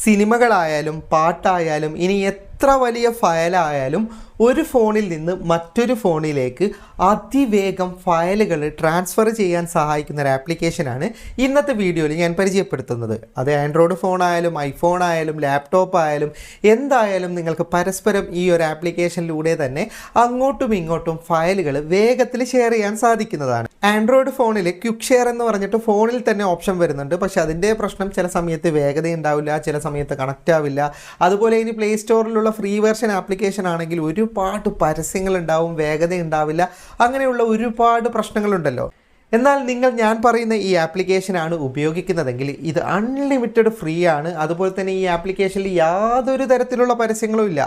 സിനിമകളായാലും പാട്ടായാലും ഇനി എത്ര വലിയ ഫയലായാലും ഒരു ഫോണിൽ നിന്ന് മറ്റൊരു ഫോണിലേക്ക് അതിവേഗം ഫയലുകൾ ട്രാൻസ്ഫർ ചെയ്യാൻ സഹായിക്കുന്ന ഒരു ആപ്ലിക്കേഷനാണ് ഇന്നത്തെ വീഡിയോയിൽ ഞാൻ പരിചയപ്പെടുത്തുന്നത്. അത് ആൻഡ്രോയിഡ് ഫോണായാലും ഐഫോൺ ആയാലും ലാപ്ടോപ്പ് ആയാലും എന്തായാലും നിങ്ങൾക്ക് പരസ്പരം ഈ ഒരു ആപ്ലിക്കേഷനിലൂടെ തന്നെ അങ്ങോട്ടും ഇങ്ങോട്ടും ഫയലുകൾ വേഗത്തിൽ ഷെയർ ചെയ്യാൻ സാധിക്കുന്നതാണ്. ആൻഡ്രോയിഡ് ഫോണിൽ ക്വിക്ക് ഷെയർ എന്ന് പറഞ്ഞിട്ട് ഫോണിൽ തന്നെ ഓപ്ഷൻ വരുന്നുണ്ട്. പക്ഷേ അതിൻ്റെ പ്രശ്നം ചില സമയത്ത് വേഗത ഉണ്ടാവില്ല, ചില സമയത്ത് കണക്റ്റ് ആവില്ല. അതുപോലെ ഇനി പ്ലേ സ്റ്റോറിലുള്ള ഫ്രീ വെർഷൻ ആപ്ലിക്കേഷൻ ആണെങ്കിൽ ഒരുപാട് പരസ്യങ്ങൾ ഉണ്ടാവും, വേഗത ഉണ്ടാവില്ല, അങ്ങനെയുള്ള ഒരുപാട് പ്രശ്നങ്ങളുണ്ടല്ലോ. എന്നാൽ ഞാൻ പറയുന്ന ഈ ആപ്ലിക്കേഷനാണ് ഉപയോഗിക്കുന്നതെങ്കിൽ ഇത് അൺലിമിറ്റഡ് ഫ്രീ ആണ്. അതുപോലെ തന്നെ ഈ ആപ്ലിക്കേഷനിൽ യാതൊരു തരത്തിലുള്ള പരസ്യങ്ങളും ഇല്ല,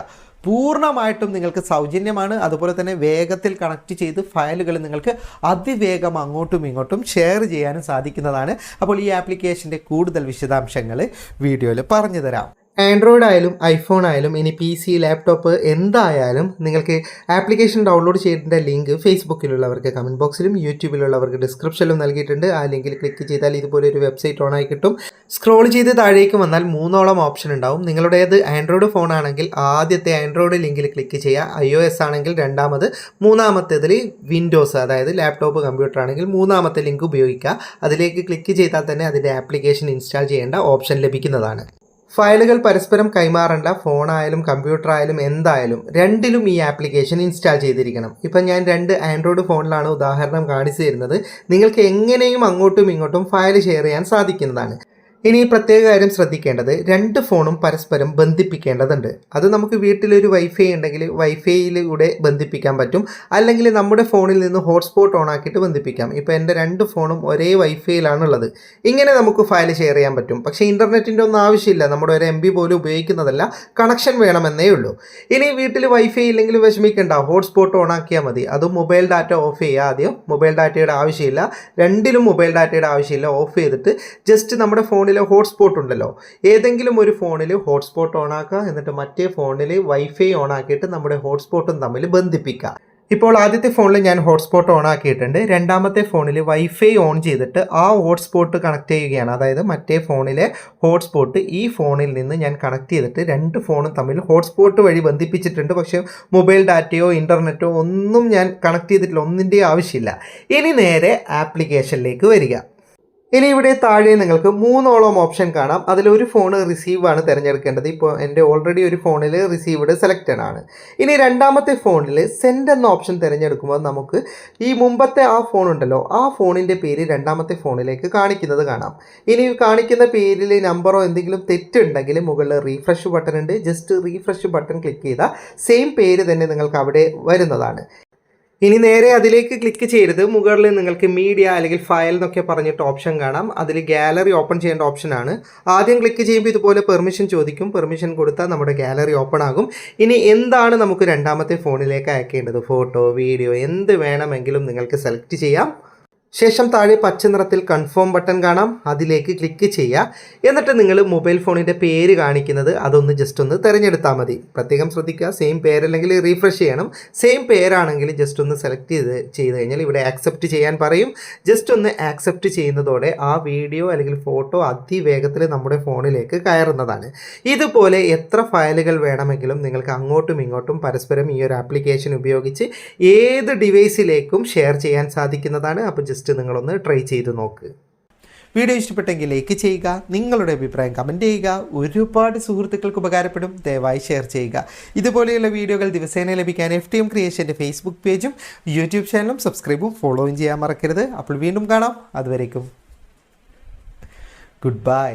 പൂർണ്ണമായിട്ടും നിങ്ങൾക്ക് സൗജന്യമാണ്. അതുപോലെ തന്നെ വേഗത്തിൽ കണക്ട് ചെയ്ത് ഫയലുകൾ നിങ്ങൾക്ക് അതിവേഗം അങ്ങോട്ടും ഇങ്ങോട്ടും ഷെയർ ചെയ്യാനും സാധിക്കുന്നതാണ്. അപ്പോൾ ഈ ആപ്ലിക്കേഷൻ്റെ കൂടുതൽ വിശദാംശങ്ങൾ വീഡിയോയിൽ പറഞ്ഞു തരാം. ആൻഡ്രോയിഡ് ആയാലും ഐഫോൺ ആയാലും ഇനി PC, ലാപ്ടോപ്പ് എന്തായാലും നിങ്ങൾക്ക് ആപ്ലിക്കേഷൻ ഡൗൺലോഡ് ചെയ്യേണ്ട ലിങ്ക് ഫേസ്ബുക്കിലുള്ളവർക്ക് കമൻറ്റ് ബോക്സിലും യൂട്യൂബിലുള്ളവർക്ക് ഡിസ്ക്രിപ്ഷനിലും നൽകിയിട്ടുണ്ട്. ആ ലിങ്കിൽ ക്ലിക്ക് ചെയ്താൽ ഇതുപോലെ ഒരു വെബ്സൈറ്റ് ഓൺ ആയി കിട്ടും. സ്ക്രോൾ ചെയ്ത് താഴേക്ക് വന്നാൽ 3 ഓപ്ഷൻ ഉണ്ടാവും. നിങ്ങളുടേത് ആൻഡ്രോയിഡ് ഫോൺ ആണെങ്കിൽ ആദ്യത്തെ ആൻഡ്രോയിഡ് ലിങ്കിൽ ക്ലിക്ക് ചെയ്യുക. iOS ആണെങ്കിൽ രണ്ടാമത്, മൂന്നാമത്തേതിൽ വിൻഡോസ് അതായത് ലാപ്ടോപ്പ് കമ്പ്യൂട്ടർ ആണെങ്കിൽ മൂന്നാമത്തെ ലിങ്ക് ഉപയോഗിക്കുക. അതിലേക്ക് ക്ലിക്ക് ചെയ്താൽ തന്നെ അതിൻ്റെ ആപ്ലിക്കേഷൻ ഇൻസ്റ്റാൾ ചെയ്യേണ്ട ഓപ്ഷൻ ലഭിക്കുന്നതാണ്. ഫയലുകൾ പരസ്പരം കൈമാറേണ്ട ഫോണായാലും കമ്പ്യൂട്ടർ ആയാലും എന്തായാലും രണ്ടിലും ഈ ആപ്ലിക്കേഷൻ ഇൻസ്റ്റാൾ ചെയ്തിരിക്കണം. ഇപ്പം ഞാൻ 2 ആൻഡ്രോയിഡ് ഫോണിലാണ് ഉദാഹരണം കാണിച്ചു തരുന്നത്. നിങ്ങൾക്ക് എങ്ങനെയും അങ്ങോട്ടും ഇങ്ങോട്ടും ഫയൽ ഷെയർ ചെയ്യാൻ സാധിക്കുന്നതാണ്. ഇനി പ്രത്യേക കാര്യം ശ്രദ്ധിക്കേണ്ടത്, 2 ഫോണും പരസ്പരം ബന്ധിപ്പിക്കേണ്ടതുണ്ട്. അത് നമുക്ക് വീട്ടിലൊരു വൈഫൈ ഉണ്ടെങ്കിൽ വൈഫൈയിലൂടെ ബന്ധിപ്പിക്കാൻ പറ്റും, അല്ലെങ്കിൽ നമ്മുടെ ഫോണിൽ നിന്ന് ഹോട്ട്സ്പോട്ട് ഓൺ ആക്കിയിട്ട് ബന്ധിപ്പിക്കാം. ഇപ്പോൾ എൻ്റെ 2 ഫോണും ഒരേ വൈഫൈയിലാണുള്ളത്. ഇങ്ങനെ നമുക്ക് ഫയൽ ഷെയർ ചെയ്യാൻ പറ്റും. പക്ഷേ ഇൻ്റർനെറ്റിൻ്റെ ഒന്നും ആവശ്യമില്ല, നമ്മുടെ ഒരു MB പോലും ഉപയോഗിക്കുന്നതല്ല, കണക്ഷൻ വേണമെന്നേ ഉള്ളൂ. ഇനി വീട്ടിൽ വൈഫൈ ഇല്ലെങ്കിൽ വിഷമിക്കേണ്ട, ഹോട്ട്സ്പോട്ട് ഓൺ ആക്കിയാൽ മതി. അതും മൊബൈൽ ഡാറ്റ ഓഫ് ചെയ്യുക. ആദ്യം മൊബൈൽ ഡാറ്റയുടെ ആവശ്യമില്ല, രണ്ടിലും മൊബൈൽ ഡാറ്റയുടെ ആവശ്യമില്ല. ഓഫ് ചെയ്തിട്ട് ജസ്റ്റ് നമ്മുടെ ഫോണിൽ ഹോട്ട്സ്പോട്ട് ഉണ്ടല്ലോ, ഏതെങ്കിലും ഒരു ഫോണിൽ ഹോട്ട്സ്പോട്ട് ഓൺ ആക്കുക, എന്നിട്ട് മറ്റേ ഫോണിൽ വൈഫൈ ഓൺ ആക്കിയിട്ട് നമ്മുടെ ഹോട്ട്സ്പോട്ടും തമ്മിൽ ബന്ധിപ്പിക്കുക. ഇപ്പോൾ ആദ്യത്തെ ഫോണിൽ ഞാൻ ഹോട്ട്സ്പോട്ട് ഓൺ ആക്കിയിട്ടുണ്ട്. രണ്ടാമത്തെ ഫോണിൽ വൈഫൈ ഓൺ ചെയ്തിട്ട് ആ ഹോട്ട്സ്പോട്ട് കണക്ട് ചെയ്യുകയാണ്. അതായത് മറ്റേ ഫോണിലെ ഹോട്ട്സ്പോട്ട് ഈ ഫോണിൽ നിന്ന് ഞാൻ കണക്ട് ചെയ്തിട്ട് 2 ഫോണും തമ്മിൽ ഹോട്ട്സ്പോട്ട് വഴി ബന്ധിപ്പിച്ചിട്ടുണ്ട്. പക്ഷേ മൊബൈൽ ഡാറ്റയോ ഇൻ്റർനെറ്റോ ഒന്നും ഞാൻ കണക്ട് ചെയ്തിട്ടില്ല, ഒന്നിൻ്റെയും ആവശ്യമില്ല. ഇനി നേരെ ആപ്ലിക്കേഷനിലേക്ക് വരിക. ഇനി ഇവിടെ താഴെ നിങ്ങൾക്ക് 3 ഓപ്ഷൻ കാണാം. അതിലൊരു ഫോൺ റിസീവ് ആണ് തിരഞ്ഞെടുക്കേണ്ടത്. ഇപ്പോൾ എൻ്റെ ഓൾറെഡി ഒരു ഫോണിൽ റിസീവ്ഡ് സെലക്റ്റഡ് ആണ്. ഇനി രണ്ടാമത്തെ ഫോണിൽ സെൻഡ് എന്ന ഓപ്ഷൻ തിരഞ്ഞെടുക്കുമ്പോൾ നമുക്ക് ഈ മുമ്പത്തെ ആ ഫോൺ ഉണ്ടല്ലോ, ആ ഫോണിൻ്റെ പേര് രണ്ടാമത്തെ ഫോണിലേക്ക് കാണിക്കുന്നത് കാണാം. ഇനി കാണിക്കുന്ന പേരിൽ നമ്പറോ എന്തെങ്കിലും തെറ്റുണ്ടെങ്കിൽ മുകളിൽ റീഫ്രഷ് ബട്ടൺ ഉണ്ട്. ജസ്റ്റ് റീഫ്രഷ് ബട്ടൺ ക്ലിക്ക് ചെയ്താൽ സെയിം പേര് തന്നെ നിങ്ങൾക്ക് അവിടെ വരുന്നതാണ്. ഇനി നേരെ അതിലേക്ക് ക്ലിക്ക് ചെയ്യരുത്. മുകളിൽ നിങ്ങൾക്ക് മീഡിയ അല്ലെങ്കിൽ ഫയൽ എന്നൊക്കെ പറഞ്ഞിട്ട് ഓപ്ഷൻ കാണാം. അതിൽ ഗാലറി ഓപ്പൺ ചെയ്യേണ്ട ഓപ്ഷനാണ്. ആദ്യം ക്ലിക്ക് ചെയ്യുമ്പോൾ ഇതുപോലെ പെർമിഷൻ ചോദിക്കും. പെർമിഷൻ കൊടുത്താൽ നമ്മുടെ ഗാലറി ഓപ്പൺ ആകും. ഇനി എന്താണ് നമുക്ക് രണ്ടാമത്തെ ഫോണിലേക്ക് അയക്കേണ്ടത്, ഫോട്ടോ, വീഡിയോ എന്ത് വേണമെങ്കിലും നിങ്ങൾക്ക് സെലക്ട് ചെയ്യാം. ശേഷം താഴെ പച്ച നിറത്തിൽ കൺഫേം ബട്ടൺ കാണാം, അതിലേക്ക് ക്ലിക്ക് ചെയ്യുക. എന്നിട്ട് നിങ്ങൾ മൊബൈൽ ഫോണിൻ്റെ പേര് കാണിക്കുന്നത് അതൊന്ന് ജസ്റ്റ് ഒന്ന് തിരഞ്ഞെടുത്താൽ മതി. പ്രത്യേകം ശ്രദ്ധിക്കുക, സെയിം പേരല്ലെങ്കിൽ റീഫ്രഷ് ചെയ്യണം. സെയിം പേരാണെങ്കിൽ ജസ്റ്റ് ഒന്ന് സെലക്ട് ചെയ്ത് കഴിഞ്ഞാൽ ഇവിടെ ആക്സെപ്റ്റ് ചെയ്യാൻ പറയും. ജസ്റ്റ് ഒന്ന് ആക്സെപ്റ്റ് ചെയ്യുന്നതോടെ ആ വീഡിയോ അല്ലെങ്കിൽ ഫോട്ടോ അതിവേഗത്തിൽ നമ്മുടെ ഫോണിലേക്ക് കയറുന്നതാണ്. ഇതുപോലെ എത്ര ഫയലുകൾ വേണമെങ്കിലും നിങ്ങൾക്ക് അങ്ങോട്ടും ഇങ്ങോട്ടും പരസ്പരം ഈ ഒരു ആപ്ലിക്കേഷൻ ഉപയോഗിച്ച് ഏത് ഡിവൈസിലേക്കും ഷെയർ ചെയ്യാൻ സാധിക്കുന്നതാണ്. അപ്പോൾ ജസ്റ്റ് നിങ്ങളൊന്ന് ട്രൈ ചെയ്ത് നോക്ക്. വീഡിയോ ഇഷ്ടപ്പെട്ടെങ്കിൽ ലൈക്ക് ചെയ്യുക, നിങ്ങളുടെ അഭിപ്രായം കമൻറ്റ് ചെയ്യുക. ഒരുപാട് സുഹൃത്തുക്കൾക്ക് ഉപകാരപ്പെടും, ദയവായി ഷെയർ ചെയ്യുക. ഇതുപോലെയുള്ള വീഡിയോകൾ ദിവസേന ലഭിക്കാൻ FTM ക്രിയേഷൻ്റെ ഫേസ്ബുക്ക് പേജും യൂട്യൂബ് ചാനലും സബ്സ്ക്രൈബും ഫോളോയും ചെയ്യാൻ മറക്കരുത്. അപ്പോൾ വീണ്ടും കാണാം. അതുവരേക്കും ഗുഡ് ബൈ.